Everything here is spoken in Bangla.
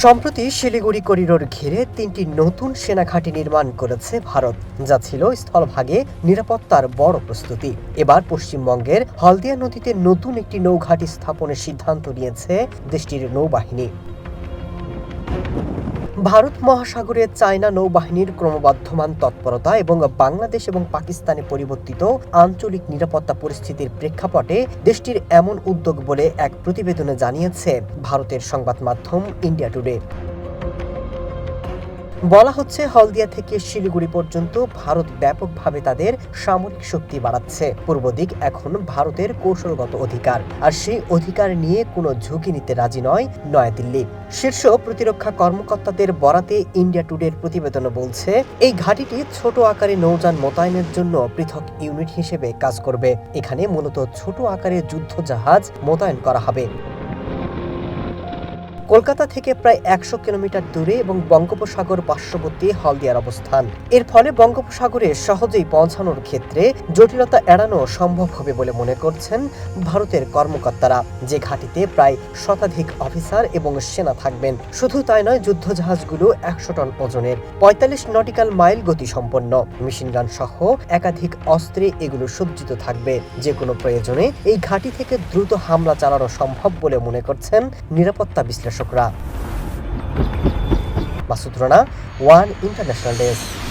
সম্প্রতি শিলিগুড়ি করিডোর ঘিরে ৩টি নতুন সেনা ঘাঁটি নির্মাণ করেছে ভারত, যা ছিল স্থলভাগে নিরাপত্তার বড় প্রস্তুতি। এবার পশ্চিমবঙ্গের হলদিয়া নদীতে নতুন একটি নৌঘাঁটি স্থাপনের সিদ্ধান্ত নিয়েছে দেশটির নৌবাহিনী। ভারত মহাসাগরে চায়না নৌবাহিনীর ক্রমবর্ধমান তৎপরতা এবং বাংলাদেশ এবং পাকিস্তানে পরিবর্তিত আঞ্চলিক নিরাপত্তা পরিস্থিতির প্রেক্ষাপটে দেশটির এমন উদ্যোগ বলে এক প্রতিবেদনে জানিয়েছে ভারতের সংবাদ মাধ্যম ইন্ডিয়া টুডে। বলা হচ্ছে, হলদিয়া থেকে শিলিগুড়ি পর্যন্ত ভারত ব্যাপকভাবে তাদের সামরিক শক্তি বাড়াচ্ছে। পূর্ব দিক এখন ভারতের কৌশলগত অধিকার, আর সেই অধিকার নিয়ে কোনো ঝুঁকি নিতে রাজি নয় নয়াদিল্লি। শীর্ষ প্রতিরক্ষা কর্মকর্তাদের বরাতে ইন্ডিয়া টুডের প্রতিবেদনে বলছে, এই ঘাঁটিটি ছোট আকারে নৌযান মোতায়েনের জন্য পৃথক ইউনিট হিসেবে কাজ করবে। এখানে মূলত ছোট আকারে যুদ্ধ জাহাজ মোতায়েন করা হবে। কলকাতা থেকে প্রায় ১০০ কিলোমিটার দূরে এবং বঙ্গোপসাগর পার্শ্ববর্তী হলদিয়ার অবস্থান। এর ফলে বঙ্গোপসাগরে সহজেই পৌঁছানোর ক্ষেত্রে জটিলতা এড়ানো সম্ভব হবে বলে মনে করছেন ভারতের কর্মকর্তারা, যে ঘাঁটিতে প্রায় শতাধিক অফিসার এবং সেনা থাকবেন। শুধু তাই নয়, যুদ্ধজাহাজগুলো ১০০ টন ওজনের, ৪৫ নটিক্যাল মাইল গতিসম্পন্ন, মেশিনগান সহ একাধিক অস্ত্রে এগুলো সজ্জিত থাকবে। যে কোনো প্রয়োজনে এই ঘাঁটি থেকে দ্রুত হামলা চালানো সম্ভব বলে মনে করছেন নিরাপত্তা বিশ্লেষকরা। Masud Rana, one international desk.